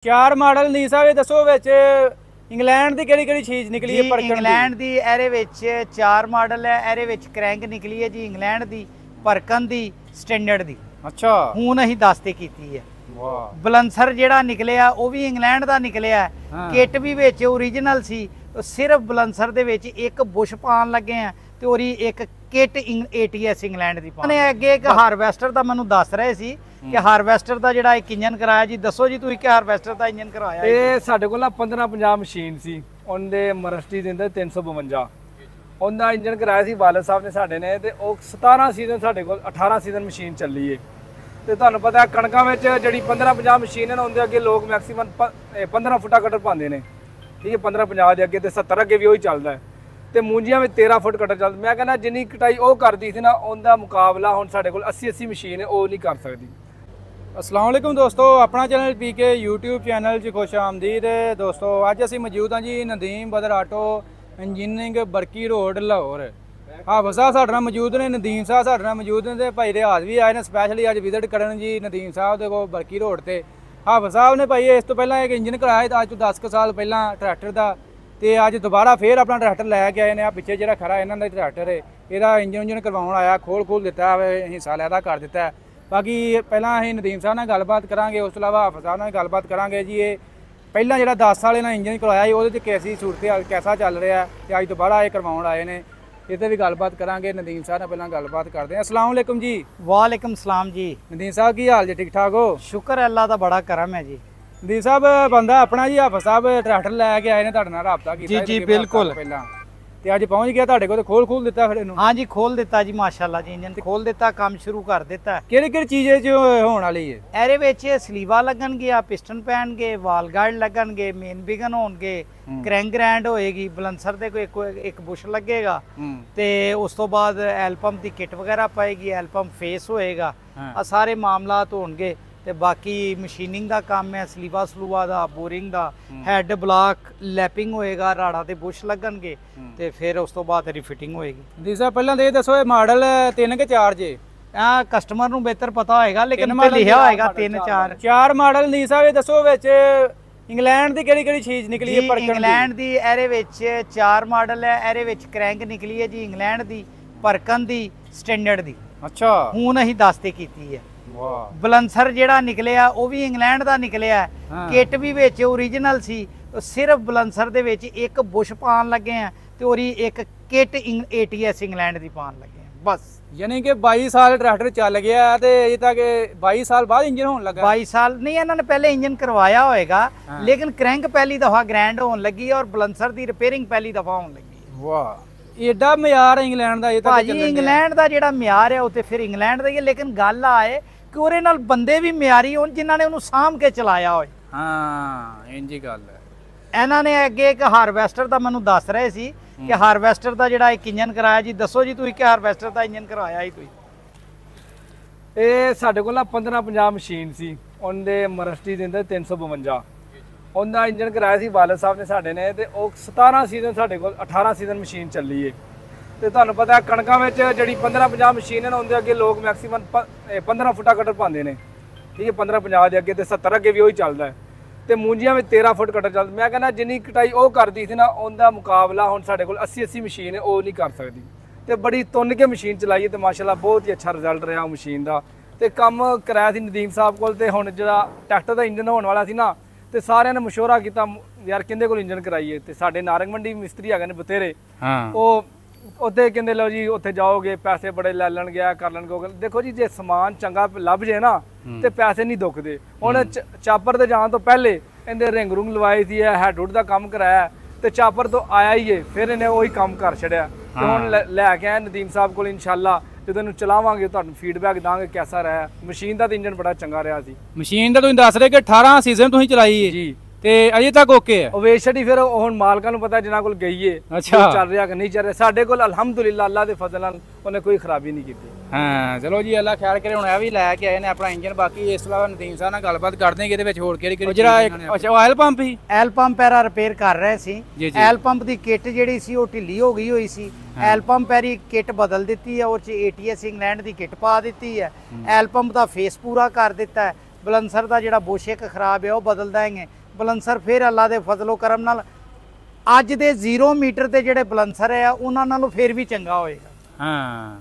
ਚਾਰ ਮਾਡਲ ਨੀ ਸਾਹਿਬ ਇਹ ਦੱਸੋ ਵਿੱਚ ਇੰਗਲੈਂਡ ਦੀ ਕਿਹੜੀ ਚੀਜ਼ ਨਿਕਲੀ ਹੈ ਪਰਕਣ ਦੀ? ਇੰਗਲੈਂਡ ਦੀ ਇਹਦੇ ਵਿੱਚ ਚਾਰ ਮਾਡਲ ਹੈ। ਇਹਦੇ ਵਿੱਚ ਕ੍ਰੈਂਕ ਨਿਕਲੀ ਹੈ ਜੀ ਇੰਗਲੈਂਡ ਦੀ, ਪਰਕਨ ਦੀ, ਸਟੈਂਡਰਡ ਦੀ। ਅੱਛਾ, ਹੁਣ ਅਸੀਂ ਦਸਤੇ ਕੀਤੀ ਹੈ। ਵਾਹ, ਬਲੰਸਰ ਜਿਹੜਾ ਨਿਕਲਿਆ ਉਹ ਵੀ ਇੰਗਲੈਂਡ ਦਾ ਨਿਕਲਿਆ। ਕਿੱਟ ਵੀ ਵਿੱਚ ਓਰੀਜਨਲ ਸੀ, ਸਿਰਫ ਬਲੰਸਰ ਦੇ ਵਿੱਚ ਇੱਕ ਬੁਸ਼ ਪਾਉਣ ਲੱਗੇ ਆ ਤੇ ਉਹਦੀ ਇੱਕ ਕਿੱਟ ATS ਇੰਗਲੈਂਡ ਦੀ ਪਾਉਣ। ਉਹਨੇ ਅੱਗੇ ਇੱਕ ਹਾਰਵੈਸਟਰ ਦਾ ਮੈਨੂੰ ਦੱਸ ਰਹੇ ਸੀ ਕਿ ਹਾਰਵੈਸਟਰ ਦਾ ਜਿਹੜਾ ਇੱਕ ਇੰਜਨ ਕਰਾਇਆ ਜੀ। ਦੱਸੋ ਜੀ ਤੁਸੀਂ ਕਿ ਹਾਰਵੈਸਟਰ ਦਾ ਇੰਜਨ ਕਰਾਇਆ? ਇਹ ਸਾਡੇ ਕੋਲ 1550 ਮਸ਼ੀਨ ਸੀ, ਉਹਦੇ ਮਰਸਟੀ ਦਿੰਦੇ 352। ਉਹਦਾ ਇੰਜਨ ਕਰਾਇਆ ਸੀ ਵਾਲਦ ਸਾਹਿਬ ਨੇ ਸਾਡੇ ਨੇ, ਤੇ ਉਹ 17 ਸੀਜ਼ਨ ਸਾਡੇ ਕੋਲ 18 ਸੀਜ਼ਨ ਮਸ਼ੀਨ ਚੱਲੀ ਏ। ਤੇ ਤੁਹਾਨੂੰ ਪਤਾ ਕਣਕਾਂ ਵਿੱਚ ਜਿਹੜੀ 1550 ਮਸ਼ੀਨ ਹੈ ਨਾ, ਉਹਦੇ ਅੱਗੇ ਲੋਕ ਮੈਕਸੀਮਮ 15 ਫੁੱਟਾ ਕਟਰ ਪਾਉਂਦੇ ਨੇ, ਠੀਕ ਹੈ, 1550 ਦੇ ਅੱਗੇ ਤੇ 70 ਅੱਗੇ ਵੀ ਉਹੀ ਚੱਲਦਾ ਹੈ। ਤੇ ਮੂੰਜੀਆਂ ਵਿੱਚ 13 ਫੁੱਟ ਕਟਰ ਚੱਲਦਾ। ਮੈਂ ਕਹਿੰਦਾ ਜਿੰਨੀ ਕਟਾਈ ਉਹ ਕਰਦੀ ਸੀ ਨਾ, ਉਹਦਾ ਮੁਕਾਬਲਾ ਹੁਣ ਸਾਡੇ ਕੋਲ 80 ਮਸ਼ੀਨ ਹੈ, ਉਹ ਨਹੀਂ ਕਰ ਸਕਦੀ। अस्सलाम वालेकुम दोस्तों, अपना चैनल PK YouTube चैनल च खुश आमदीद। दोस्तों अज असी मौजूद हाँ जी नदीम बदर आटो इंजीनियरिंग बरकी रोड लाहौर। हाफिज़ साहब साडे नाल मौजूद ने, नदीम साहब साडे नाल मौजूद ने, ते भाई रियाज भी आए ने स्पैशली अज विजिट करन जी नदीम साहब दे कोल बरकी रोड ते। हाफिज़ साहब ने भाई इस तो पहला एक इंजन कराया अज तो 10 साल पहला ट्रैक्टर का, तो अज दोबारा फिर अपना ट्रैक्टर लैके आए ने। आ पिछे जिहड़ा खड़ा इन्हां दा ट्रैक्टर है, इहदा इंजन करवाउण आया, खोल दिता, हिस्सा लैदा कर दिता है। बाकी पहला असीं नदीम साहब नाल गलबात करांगे, उस तो इलावा हाफिज़ साहब नाल गलबात करांगे जी। ये पहला जिहड़ा 10 साल इन्हां इंजन करवाया जी, उहदे च कैसी सूरत कैसा चल रहा है, ते अज दोबारा ये करवाउण आए ने, इहते भी गलबात करांगे। नदीम साहब नाल पहलां गलबात करदे हां। अस्सलाम वालेकुम जी। वालेकुम सलाम जी। नदीम साहब की हाल जी, ठीक ठाक हो? शुक्र है, अल्लाह दा बड़ा करम है जी। नदीम साहब बंदा अपना जी हाफिज़ साहब ट्रैक्टर लैके आए ने, तुहाडे नाल राबता कीता जी बिल्कुल पहलां, ਤੇ ਅੱਜ ਪਹੁੰਚ ਗਿਆ ਤੁਹਾਡੇ ਕੋਲ, ਖੋਲ ਦਿੱਤਾ ਫਿਰ ਇਹਨੂੰ? हाँ जी खोल दिता जी, माशाअल्लाह जी, इंजन खोल दिता, काम शुरू कर दिता। ਕਿਹੜੀ ਚੀਜ਼ ਜੋ ਹੋਣ ਵਾਲੀ ਹੈ? ਇਹਦੇ ਵਿੱਚ ਸਲੀਵਾ ਲੱਗਣਗੇ, ਪਿਸਟਨ ਪੈਣਗੇ, ਵਾਲ ਗਾਰਡ ਲੱਗਣਗੇ, ਮੇਨ ਬਿਗਨ ਹੋਣਗੇ, ਕ੍ਰੈਂਕ ਗ੍ਰੈਂਡ ਹੋਏਗੀ, ਬਲੰਸਰ ਦੇ ਕੋਈ ਇੱਕ ਬੁਸ਼ ਲੱਗੇਗਾ, ਤੇ ਉਸ ਤੋਂ ਬਾਅਦ ਐਲ ਪੰਪ ਦੀ ਕਿੱਟ ਵਗੈਰਾ ਪਾਏਗੀ, ਐਲ ਪੰਪ ਫੇਸ ਹੋਏਗਾ, ਆ ਸਾਰੇ ਮਾਮਲਾਤ ਹੋਣਗੇ। ਤੇ ਬਾਕੀ ਮਸ਼ੀਨਿੰਗ ਦਾ ਕੰਮ ਹੈ, ਸਲੀਵਾ ਸਲੂਵਾ ਦਾ, ਬੋਰਿੰਗ ਦਾ, ਹੈਡ ਬਲਾਕ ਲੈਪਿੰਗ ਹੋਏਗਾ, ਰਾੜਾ ਤੇ ਬੁਸ਼ ਲੱਗਣਗੇ, ਤੇ ਫਿਰ ਉਸ ਤੋਂ ਬਾਅਦ ਰਿਫਿਟਿੰਗ ਹੋਏਗੀ। ਜੀ ਸਾਹਿਬ ਪਹਿਲਾਂ ਤਾਂ ਇਹ ਦੱਸੋ ਇਹ ਮਾਡਲ 3 ਕਿ 4 ਜੇ? ਆ ਕਸਟਮਰ ਨੂੰ ਬਿਹਤਰ ਪਤਾ ਹੋਏਗਾ, ਲੇਕਿਨ ਮੈਂ ਲਿਖਿਆ ਹੋਏਗਾ 3-4 4 ਮਾਡਲ। ਨਹੀਂ ਸਾਹਿਬ ਇਹ ਦੱਸੋ ਵਿੱਚ ਇੰਗਲੈਂਡ ਦੀ ਕਿਹੜੀ ਚੀਜ਼ ਨਿਕਲੀ ਹੈ ਪਰਕਣ ਦੀ? ਇੰਗਲੈਂਡ ਦੀ ਇਹਦੇ ਵਿੱਚ 4 ਮਾਡਲ ਹੈ। ਇਹਦੇ ਵਿੱਚ ਕ੍ਰੈਂਕ ਨਿਕਲੀ ਹੈ ਜੀ ਇੰਗਲੈਂਡ ਦੀ, ਪਰਕਨ ਦੀ, ਸਟੈਂਡਰਡ ਦੀ। ਅੱਛਾ, ਹੁਣ ਅਸੀਂ ਦਸਤੇ ਕੀਤੀ ਹੈ। ਵਾਹ, ਬਲੰਸਰ ਜਿਹੜਾ ਨਿਕਲਿਆ ਉਹ ਵੀ ਇੰਗਲੈਂਡ ਦਾ ਨਿਕਲਿਆ। ਕਿੱਟ ਵੀ ਵਿੱਚ ਓਰੀਜਨਲ ਸੀ, ਸਿਰਫ ਬਲੰਸਰ ਦੇ ਵਿੱਚ ਇੱਕ ਬੁਸ਼ ਪਾਉਣ ਲੱਗੇ ਆ ਤੇ ਉਹਦੀ ਇੱਕ ਕਿੱਟ ATS ਇੰਗਲੈਂਡ ਦੀ ਪਾਉਣ ਲੱਗੇ ਆ ਬਸ। ਯਾਨੀ ਕਿ 22 ਸਾਲ ਟਰੈਕਟਰ ਚੱਲ ਗਿਆ ਤੇ ਅਜੇ ਤੱਕ 22 ਸਾਲ ਬਾਅਦ ਇੰਜਨ ਹੋਣ ਲੱਗਾ? 22 ਸਾਲ ਨਹੀਂ, ਇਹਨਾਂ ਨੇ ਪਹਿਲੇ ਇੰਜਨ ਕਰਵਾਇਆ ਹੋਏਗਾ, ਲੇਕਿਨ ਕ੍ਰੈਂਕ ਪਹਿਲੀ ਦਫਾ ਗ੍ਰੈਂਡ ਹੋਣ ਲੱਗੀ ਔਰ ਬਲੰਸਰ ਦੀ ਰਿਪੇਅਰਿੰਗ ਪਹਿਲੀ ਦਫਾ ਹੋਣ ਲੱਗੀ। ਵਾਹ, ਏਡਾ ਮਿਆਰ ਹੈ ਇੰਗਲੈਂਡ ਦਾ? ਇਹ ਤਾਂ ਭਾਜੀ ਇੰਗਲੈਂਡ ਦਾ ਜਿਹੜਾ ਮਿਆਰ ਹੈ ਉਹ ਤੇ ਫਿਰ ਇੰਗਲੈਂਡ ਦਾ ਹੀ ਹੈ, ਲੇਕਿਨ ਗੱਲ ਆਏ ਕਿ ਉਹਦੇ ਨਾਲ ਬੰਦੇ ਵੀ ਮਿਆਰੀ ਹੋਣ ਜਿਨ੍ਹਾਂ ਨੇ ਉਹਨੂੰ ਸਾਂਭ ਕੇ ਚਲਾਇਆ ਹੋਏ। ਹਾਂ, ਇੰਜ ਹੀ ਗੱਲ ਹੈ। ਇਹਨਾਂ ਨੇ ਅੱਗੇ ਇੱਕ ਹਾਰਵੈਸਟਰ ਦਾ ਮੈਨੂੰ ਦੱਸ ਰਹੇ ਸੀ ਕਿ ਹਾਰਵੈਸਟਰ ਦਾ ਜਿਹੜਾ ਇੱਕ ਇੰਜਨ ਕਰਾਇਆ ਜੀ। ਦੱਸੋ ਜੀ ਤੁਸੀਂ ਕਿ ਹਾਰਵੈਸਟਰ ਦਾ ਇੰਜਨ ਕਰਵਾਇਆ ਹੀ ਤੁਸੀਂ? ਇਹ ਸਾਡੇ ਕੋਲ 1550 ਮਸ਼ੀਨ ਸੀ, ਉਹਦੇ ਮਰਸਟੀ ਦਿੰਦੇ 352। ਉਹਦਾ ਇੰਜਨ ਕਰਾਇਆ ਸੀ ਵਾਲਦ ਸਾਹਿਬ ਨੇ ਸਾਡੇ ਨੇ, ਤੇ ਉਹ 17 ਸੀਜ਼ਨ ਸਾਡੇ ਕੋਲ 18 ਸੀਜ਼ਨ ਮਸ਼ੀਨ ਚੱਲੀ ਏ। ਤੇ ਤੁਹਾਨੂੰ ਪਤਾ ਕਣਕਾਂ ਵਿੱਚ ਜਿਹੜੀ 1550 ਮਸ਼ੀਨ ਹੈ ਨਾ, ਉਹਦੇ ਅੱਗੇ ਲੋਕ ਮੈਕਸੀਮਮ 15 ਫੁੱਟਾ ਕਟਰ ਪਾਉਂਦੇ ਨੇ, ਠੀਕ ਹੈ, 1550 ਦੇ ਅੱਗੇ ਤੇ 70 ਅੱਗੇ ਵੀ ਉਹੀ ਚੱਲਦਾ ਹੈ। ਤੇ ਮੂੰਜੀਆਂ ਵਿੱਚ 13 ਫੁੱਟ ਕਟਰ ਚੱਲਦਾ। ਮੈਂ ਕਹਿੰਦਾ ਜਿੰਨੀ ਕਟਾਈ ਉਹ ਕਰਦੀ ਸੀ ਨਾ, ਉਹਦਾ ਮੁਕਾਬਲਾ ਹੁਣ ਸਾਡੇ ਕੋਲ 80 ਮਸ਼ੀਨ ਹੈ, ਉਹ ਨਹੀਂ ਕਰ ਸਕਦੀ। ਤੇ ਬੜੀ ਤੁੰਨ ਕੇ ਮਸ਼ੀਨ ਚਲਾਈ ਤੇ ਮਾਸ਼ਾਅੱਲਾ ਬਹੁਤ ਹੀ ਅੱਛਾ ਰਿਜ਼ਲਟ ਰਿਹਾ ਉਹ ਮਸ਼ੀਨ ਦਾ। ਤੇ ਕੰਮ ਕਰਾਇਆ ਸੀ ਨਦੀਮ ਸਾਹਿਬ ਕੋਲ, ਤੇ ਹੁਣ ਜਿਹੜਾ ਟਰੈਕਟਰ ਦਾ ਇੰਜਨ ਹੋਣ ਵਾਲਾ ਸੀ ਨਾ, ਤੇ ਸਾਰਿਆਂ ਨੇ ਮਸ਼ਵਰਾ ਕੀਤਾ ਯਾਰ ਕਿਹਦੇ ਕੋਲ ਇੰਜਨ ਕਰਾਈਏ। ਤੇ ਸਾਡੇ ਨਾਰੰਗ ਮੰਡੀ ਮਿਸਤਰੀ ਹੈਗੇ ਨੇ ਬਥੇਰੇ, ਉਹ ਉੱਥੇ ਕਹਿੰਦੇ ਲਓ ਜੀ ਉੱਥੇ ਜਾਓਗੇ ਪੈਸੇ ਬੜੇ ਲੈ ਲੈਣਗੇ, ਆ ਕਰ ਲੈਣਗੇ। ਦੇਖੋ ਜੀ ਜੇ ਸਮਾਨ ਚੰਗਾ ਲੱਭ ਜੇ ਨਾ ਤੇ ਪੈਸੇ ਨਹੀਂ ਦੁੱਖਦੇ। ਹੁਣ ਚਾਪਰ ਤੇ ਜਾਣ ਤੋਂ ਪਹਿਲੇ ਇਹਦੇ ਰਿੰਗ ਰੁੰਗ ਲਵਾਈ ਸੀ, ਹੈਡਵੁੱਡ ਦਾ ਕੰਮ ਕਰਾਇਆ, ਤੇ ਚਾਪਰ ਤੋਂ ਆਇਆ ਹੀ ਏ ਫਿਰ ਇਹਨੇ ਉਹੀ ਕੰਮ ਕਰ ਛੜਿਆ। ਤੇ ਹੁਣ ਲੈ ਕੇ ਆਇਆ ਨਦੀਮ ਸਾਹਿਬ ਕੋਲ, ਇਨਸ਼ਾਅੱਲਾ ਜਦੋਂ ਇਹਨੂੰ ਚਲਾਵਾਂਗੇ ਤੁਹਾਨੂੰ ਫੀਡਬੈਕ ਦਾਂਗੇ ਕੈਸਾ ਰਿਹਾ। ਮਸ਼ੀਨ ਦਾ ਤਾਂ ਇੰਜਨ ਬੜਾ ਚੰਗਾ ਰਿਹਾ ਸੀ। ਮਸ਼ੀਨ ਦਾ ਤੁਸੀਂ ਦੱਸ ਰਹੇ ਕਿ 18 ਸੀਜ਼ਨ ਤੁਸੀਂ ਚਲਾਈ ਹੈ ਜੀ, ਤੇ ਅਜੇ ਤੱਕ ਓਕੇ ਹੈ? ਉਹ ਵੇਚ ਛੱਡੀ, ਫਿਰ ਹੁਣ ਮਾਲਕਾਂ ਨੂੰ ਪਤਾ ਜਿਨ੍ਹਾਂ ਕੋਲ ਗਈ ਏ ਚੱਲ ਰਿਹਾ ਕਿ ਨਹੀਂ ਚੱਲ ਰਿਹਾ। ਸਾਡੇ ਕੋਲ ਅਲਹਮਦੁਲਿਲਾ ਅੱਲਾ ਦੇ ਫਜ਼ਲ ਨਾਲ ਉਹਨੇ ਕੋਈ ਖਰਾਬੀ ਨਹੀਂ ਕੀਤੀ। ਹਾਂ ਚਲੋ ਜੀ, ਅੱਲਾ ਖੈਰ ਕਰੇ। ਹੁਣ ਇਹ ਵੀ ਲੈ ਕੇ ਆਏ ਨੇ ਆਪਣਾ ਇੰਜਨ। ਬਾਕੀ ਇਸ ਤੋਂ ਇਲਾਵਾ ਨਦੀਮ ਸਾਹਿਬ ਨਾਲ ਗੱਲਬਾਤ ਕਰਦੇ ਹਾਂ ਕਿ ਇਹਦੇ ਵਿੱਚ ਹੋਰ ਕਿਹੜੀ ਜਿਹੜਾ ਅੱਛਾ ਆਇਲ ਪੰਪ ਹੀ ਐਲ ਪੰਪ ਐਰਾ ਰਿਪੇਅਰ ਕਰ ਰਹੇ ਸੀ। ਐਲ ਪੰਪ ਦੀ ਕਿੱਟ ਜਿਹੜੀ ਸੀ ਉਹ ਢਿੱਲੀ ਹੋ ਗਈ ਹੋਈ ਸੀ। ਐਲ ਪੰਪ ਐਰੀ ਕਿੱਟ ਬਦਲ ਦਿੱਤੀ ਹੈ, ਉਹ 'ਚ ATS ਇੰਗਲੈਂਡ ਦੀ ਕਿੱਟ ਪਾ ਦਿੱਤੀ ਹੈ। ਐਲ ਪੰਪ ਦਾ ਫੇਸ ਪੂਰਾ ਕਰ ਦਿੱਤਾ ਹੈ, ਬਲੰਸਰ ਦਾ ਜਿਹੜਾ ਬੁਸ਼ ਇੱਕ ਖਰਾਬ ਹੈ ਉਹ ਬਦਲ ਦਾਂਗੇ। ਬਲੰਸਰ ਫਿਰ ਅੱਲਾ ਦੇ ਫਜ਼ਲੋ ਕਰਮ ਨਾਲ ਅੱਜ ਦੇ 0 ਮੀਟਰ ਤੇ ਜਿਹੜੇ ਬਲੰਸਰ ਹੈ ਉਹਨਾਂ ਨਾਲੋਂ ਫਿਰ ਵੀ ਚੰਗਾ ਹੋਏਗਾ। ਹਾਂ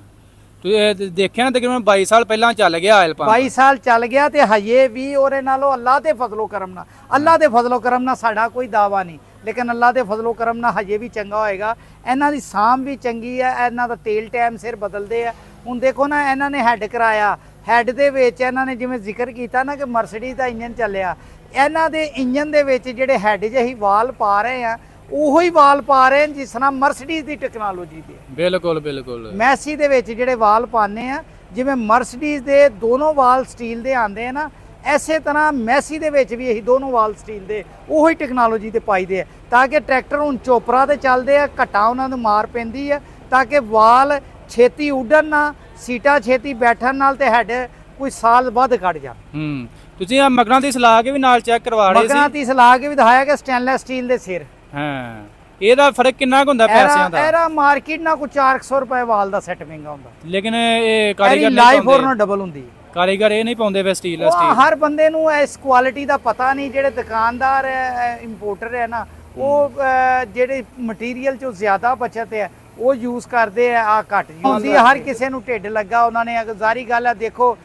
ਤੁਸੀਂ ਦੇਖਿਆ ਨਾ ਤਕਰੀਬਨ 22 ਸਾਲ ਪਹਿਲਾਂ ਚੱਲ ਗਿਆ ਆਇਲ ਪੰਪ। 22 ਸਾਲ ਚੱਲ ਗਿਆ ਤੇ ਹਜੇ ਵੀ ਉਹਦੇ ਨਾਲੋਂ ਅੱਲਾ ਦੇ ਫਜ਼ਲੋ ਕਰਮ ਨਾਲ, ਅੱਲਾ ਦੇ ਫਜ਼ਲੋ ਕਰਮ ਨਾਲ ਸਾਡਾ ਕੋਈ ਦਾਵਾ ਨਹੀਂ, ਲੇਕਿਨ ਅੱਲਾ ਦੇ ਫਜ਼ਲੋ ਕਰਮ ਨਾਲ ਹਜੇ ਵੀ ਚੰਗਾ ਹੋਏਗਾ। ਇਹਨਾਂ ਦੀ ਸਾਂਭ ਵੀ ਚੰਗੀ ਹੈ, ਇਹਨਾਂ ਦਾ ਤੇਲ ਟਾਈਮ ਸਿਰ ਬਦਲਦੇ ਆ। ਹੁਣ ਦੇਖੋ ਨਾ ਇਹਨਾਂ ਨੇ ਹੈੱਡ ਕਰਾਇਆ, ਹੈੱਡ ਦੇ ਵਿੱਚ ਇਹਨਾਂ ਨੇ ਜਿਵੇਂ ਜ਼ਿਕਰ ਕੀਤਾ ਨਾ ਕਿ ਮਰਸੀਡੀਜ਼ ਦਾ ਇੰਜਨ ਚੱਲਿਆ, ਇਹਨਾਂ ਦੇ ਇੰਜਨ ਦੇ ਵਿੱਚ ਜਿਹੜੇ ਹੈੱਡ ਜਿਹੀ ਵਾਲ ਪਾ ਰਹੇ ਆ ਉਹੋ ਹੀ ਵਾਲ ਪਾ ਰਹੇ ਨੇ ਜਿਸ ਤਰ੍ਹਾਂ ਮਰਸੀਡੀਜ਼ ਦੀ ਟੈਕਨੋਲੋਜੀ ਦੇ। ਬਿਲਕੁਲ ਬਿਲਕੁਲ। ਮੈਸੀ ਦੇ ਵਿੱਚ ਜਿਹੜੇ ਵਾਲ ਪਾਉਂਦੇ ਆ ਜਿਵੇਂ ਮਰਸੀਡੀਜ਼ ਦੇ ਦੋਨੋਂ ਵਾਲ ਸਟੀਲ ਦੇ ਆਉਂਦੇ ਆ ਨਾ, ਐਸੇ ਤਰ੍ਹਾਂ ਮੈਸੀ ਦੇ ਵਿੱਚ ਵੀ ਇਹੀ ਦੋਨੋਂ ਵਾਲ ਸਟੀਲ ਦੇ ਉਹੋ ਹੀ ਟੈਕਨੋਲੋਜੀ ਤੇ ਪਾਈਦੇ ਆ ਤਾਂ ਕਿ ਟਰੈਕਟਰ ਹੁਣ ਚੋਪਰਾ ਤੇ ਚੱਲਦੇ ਆ, ਘਟਾ ਉਹਨਾਂ ਨੂੰ ਮਾਰ ਪੈਂਦੀ ਆ ਤਾਂ ਕਿ ਵਾਲ ਛੇਤੀ ਉੱਡਣ ਨਾ, ਸੀਟਾਂ ਛੇਤੀ ਬੈਠਣ ਨਾਲ ਤੇ ਹੈਡ ਕੋਈ ਸਾਲ ਵੱਧ ਕੱਢ ਜਾਣ। ਤੁਸੀਂ ਆ ਮਗਨਾਤੀਸ ਲਾ ਕੇ ਵੀ ਨਾਲ ਚੈੱਕ ਕਰਵਾ ਰਹੇ ਸੀ? ਮਗਨਾਤੀਸ ਲਾ ਕੇ ਵੀ ਦਿਖਾਇਆ ਕਿ ਸਟੇਨਲੈਸ ਸਟੀਲ ਦੇ ਸਿਰ। ਹਾਂ ਇਹਦਾ ਫਰਕ ਕਿੰਨਾ ਕੁ ਹੁੰਦਾ ਪੈਸਿਆਂ ਦਾ? ਇਹਦਾ ਮਾਰਕੀਟ ਨਾਲ ਕੋਈ 400 ਰੁਪਏ ਵਾਲ ਦਾ ਸੈੱਟ ਮਹਿੰਗਾ ਹੁੰਦਾ, ਲੇਕਿਨ ਇਹ ਕਾਰੀਗਰ ਲਾਈਫ ਹੋਰ ਨਾਲ ਡਬਲ ਹੁੰਦੀ ਹੈ। ਕਾਰੀਗਰ ਇਹ ਨਹੀਂ ਪਾਉਂਦੇ ਵੇ ਸਟੀਲ ਹਰ ਬੰਦੇ ਨੂੰ ਇਸ ਕੁਆਲਿਟੀ ਦਾ ਪਤਾ ਨਹੀਂ। ਜਿਹੜੇ ਦੁਕਾਨਦਾਰ ਇੰਪੋਰਟਰ ਹੈ ਨਾ ਉਹ ਜਿਹੜੇ ਮਟੀਰੀਅਲ ਚੋਂ ਜ਼ਿਆਦਾ ਬਚਤ ਹੈ ਉਹ ਯੂਜ਼ ਕਰਦੇ ਆ ਘੱਟ ਹੁੰਦੀ। ਹਰ ਕਿਸੇ ਨੂੰ ਢਿੱਡ ਲੱਗਾ ਉਹਨਾਂ ਨੇ, ਜ਼ਾਰੀ ਗੱਲ ਹੈ। ਦੇਖੋ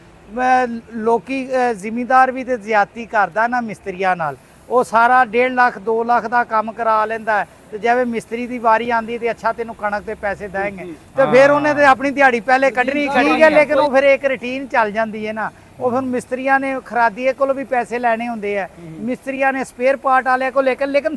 ਲੋਕੀ ਜ਼ਿਮੀਂਦਾਰ ਵੀ ਤੇ ਜ਼ਿਆਦਤੀ ਕਰਦਾ ਨਾ ਮਿਸਤਰੀਆਂ ਨਾਲ, ਉਹ ਸਾਰਾ 1.5 ਲੱਖ 2 ਲੱਖ ਦਾ ਕੰਮ ਕਰਾ ਲੈਂਦਾ ਤੇ ਜਿਵੇਂ ਮਿਸਤਰੀ ਦੀ ਵਾਰੀ ਆਂਦੀ ਤੇ ਅੱਛਾ ਤੈਨੂੰ ਕਣਕ ਦੇ ਪੈਸੇ ਦੇਣਗੇ ਤੇ ਫਿਰ ਉਹਨੇ ਤੇ ਆਪਣੀ ਦਿਹਾੜੀ ਪਹਿਲੇ ਕੱਢਣੀ ਹੈ, ਲੇਕਿਨ ਉਹ ਫਿਰ ਇੱਕ ਰੂਟੀਨ ਚੱਲ ਜਾਂਦੀ ਹੈ ਨਾ। ਉਹ ਫਿਰ ਮਿਸਤਰੀਆਂ ਨੇ ਖਰਾਦੀਏ ਕੋਲੋਂ ਵੀ ਪੈਸੇ ਲੈਣੇ ਹੁੰਦੇ ਆ, ਮਿਸਤਰੀਆਂ ਨੇ ਸਪੇਅਰ ਪਾਰਟ ਵਾਲਿਆਂ ਕੋਲ, ਲੇਕਿਨ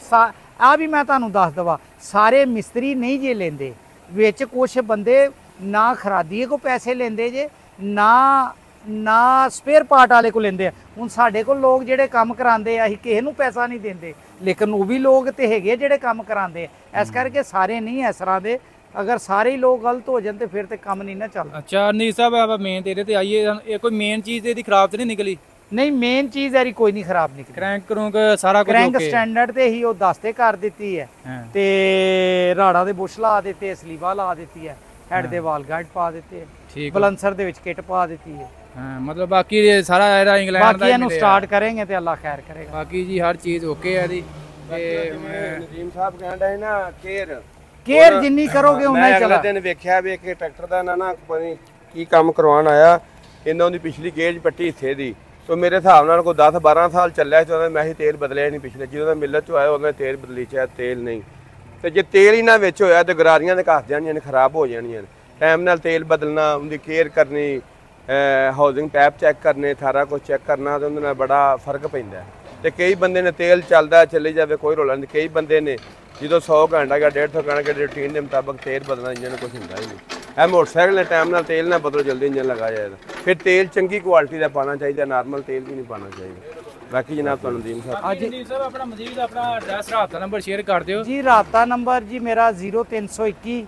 ਆ ਵੀ ਮੈਂ ਤੁਹਾਨੂੰ ਦੱਸ ਦਵਾਂ ਸਾਰੇ ਮਿਸਤਰੀ ਨਹੀਂ ਜੇ ਲੈਂਦੇ, ਵਿੱਚ ਕੁਛ ਬੰਦੇ ਨਾ ਖਰਾਦੀਏ ਕੋ ਪੈਸੇ ਲੈਂਦੇ ਜੇ ਨਾ ਸਪੇਅਰ ਪਾਰਟ ਵਾਲੇ ਕੋ ਲੈਂਦੇ ਆ। ਹੁਣ ਸਾਡੇ ਕੋਲ ਲੋਕ ਜਿਹੜੇ ਕੰਮ ਕਰਾਉਂਦੇ ਆ ਅਸੀਂ ਕਿਸੇ ਨੂੰ ਪੈਸਾ ਨਹੀਂ ਦਿੰਦੇ, ਲੇਕਿਨ ਉਹ ਵੀ ਲੋਕ ਤੇ ਹੈਗੇ ਜਿਹੜੇ ਕੰਮ ਕਰਾਉਂਦੇ ਆ। ਇਸ ਕਰਕੇ ਸਾਰੇ ਨਹੀਂ ਇਸ ਤਰ੍ਹਾਂ ਦੇ, ਅਗਰ ਸਾਰੇ ਹੀ ਲੋਕ ਗਲਤ ਹੋ ਜਾਣ ਤੇ ਫਿਰ ਤੇ ਕੰਮ ਨਹੀਂ ਨਾ ਚੱਲਦਾ। ਅੱਛਾ ਨੀ ਸਾਹਿਬ ਆਪਾਂ ਮੇਨ ਤੇ ਇਹਦੇ ਤੇ ਆਈਏ, ਇਹ ਕੋਈ ਮੇਨ ਚੀਜ਼ ਇਹਦੀ ਖਰਾਬ ਤੇ ਨਹੀਂ ਨਿਕਲੀ? ਨਹੀਂ ਮੇਨ ਚੀਜ਼ ਇਹਦੀ ਕੋਈ ਨਹੀਂ ਖਰਾਬ ਨਿਕਲੀ। ਕ੍ਰੈਂਕ ਕਰੂੰਕ ਸਾਰਾ ਕੁਝ ਕ੍ਰੈਂਕ ਸਟੈਂਡਰਡ ਤੇ ਹੀ ਉਹ ਦਸਤੇ ਕਰ ਦਿੱਤੀ ਹੈ ਤੇ ਰਾੜਾ ਦੇ ਬੁਸ਼ ਲਾ ਦਿੱਤੇ, ਸਲੀਵਾ ਲਾ ਦਿੱਤੀ ਹੈ, ਹੈਡ ਦੇ ਵਾਲ ਗਾਰਡ ਪਾ ਦਿੱਤੇ, ਬਲੰਸਰ ਦੇ ਵਿੱਚ ਕਿਟ ਪਾ ਦਿੱਤੀ ਹੈ। ਹਾਂ ਮਤਲਬ ਬਾਕੀ ਸਾਰਾ ਇਹਦਾ ਇੰਗਲੈਂਡ ਦਾ ਬਾਕੀ ਇਹਨੂੰ ਸਟਾਰਟ ਕਰਾਂਗੇ ਤੇ ਅੱਲਾ ਖੈਰ ਕਰੇਗਾ। ਬਾਕੀ ਜੀ ਹਰ ਚੀਜ਼ ਓਕੇ ਹੈ ਇਹਦੀ। ਤੇ ਨਦੀਮ ਸਾਹਿਬ ਕਹਿੰਦਾ ਹੈ ਨਾ ਕੇਅਰ ਜਿੰਨੀ ਕਰੋਗੇ ਉਨਾ ਹੀ ਚੱਲਦਾ। ਮੈਂ ਅਗਲੇ ਦਿਨ ਵੇਖਿਆ ਵੀ ਇੱਕ ਟਰੈਕਟਰ ਦਾ ਨਾ ਪਤਾ ਨਹੀਂ ਕੀ ਕੰਮ ਕਰਵਾਉਣ ਆਇਆ, ਇਹਨਾਂ ਦੀ ਪਿਛਲੀ ਗੇਜ ਪੱਟੀ ਹਿੱਸੇ ਦੀ, ਤੇ ਮੇਰੇ ਹਿਸਾਬ ਨਾਲ ਕੋਈ 10-12 ਸਾਲ ਚੱਲਿਆ ਸੀ ਉਹਦਾ, ਮੈਂ ਹੀ ਤੇਲ ਬਦਲਿਆ ਨਹੀਂ ਪਿਛਲੇ, ਜਦੋਂ ਦਾ ਮਿਲਤ ਚ ਆਇਆ ਉਹਨੇ ਤੇਲ ਬਦਲੀ ਚ ਤੇਲ ਨਹੀਂ, ਤੇ ਜੇ ਤੇਲ ਹੀ ਨਾ ਵਿੱਚ ਹੋਇਆ ਤੇ ਗਰਾਰੀਆਂ ਦੇ ਘਸ ਜਾਣੀਆਂ ਨੇ, ਖਰਾਬ ਹੋ ਜਾਣੀਆਂ ਨੇ। ਟਾਈਮ ਨਾਲ ਤੇਲ ਬਦਲਣਾ, ਉਹਦੀ ਕੇਅਰ ਕਰਨੀ, ਹਾਊਸਿੰਗ ਪੈਪ ਚੈੱਕ ਕਰਨੇ, ਸਾਰਾ ਕੁਝ ਚੈੱਕ ਕਰਨਾ, ਤੇ ਉਹਦੇ ਨਾਲ ਬੜਾ ਫਰਕ ਪੈਂਦਾ। ਤੇ ਕਈ ਬੰਦੇ ਨੇ ਤੇਲ ਚੱਲਦਾ ਚੱਲੀ ਜਾਵੇ ਕੋਈ ਰੋਲਾ ਨਹੀਂ, ਕਈ ਬੰਦੇ ਨੇ ਜਦੋਂ 100 ਘੰਟਾ ਜਾਂ 150 ਘੰਟਾ ਰੂਟੀਨ ਦੇ ਮੁਤਾਬਕ ਤੇਲ ਬਦਲਣਾ, ਇੰਜਨ ਕੁਝ ਹੁੰਦਾ ਹੀ ਨਹੀਂ। ਇਹ ਮੋਟਰਸਾਈਕਲ ਨੇ ਟਾਈਮ ਨਾਲ ਤੇਲ ਨਾ ਬਦਲੋ, ਜਲਦੀ ਇੰਜਨ ਲਗਾ ਜਾਏਗਾ। ਫਿਰ ਤੇਲ ਚੰਗੀ ਕੁਆਲਿਟੀ ਦਾ ਪਾਉਣਾ ਚਾਹੀਦਾ, ਨਾਰਮਲ ਤੇਲ ਵੀ ਨਹੀਂ ਪਾਉਣਾ ਚਾਹੀਦਾ। ਬਾਕੀ ਜਨਾਬ ਤੁਹਾਨੂੰ ਨਦੀਮ ਸਾਹਿਬ ਸਾਹਿਬ ਆਪਣਾ ਮਜ਼ੀਦ ਆਪਣਾ ਐਡਰੈਸ ਰਾਬਤਾ ਨੰਬਰ ਸ਼ੇਅਰ ਕਰ ਦਿਓ ਜੀ। ਰਾਬਤਾ ਨੰਬਰ ਜੀ ਮੇਰਾ 0321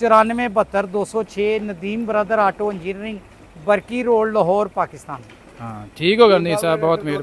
9472 206 Nadeem brother auto engineering, Barki road, Lahore, Pakistan. ਹਾਂ ਠੀਕ ਹੋ ਗਿਆ ਨਦੀਮ ਸਾਹਿਬ, ਬਹੁਤ ਮਿਹਰਬਾਨੀ।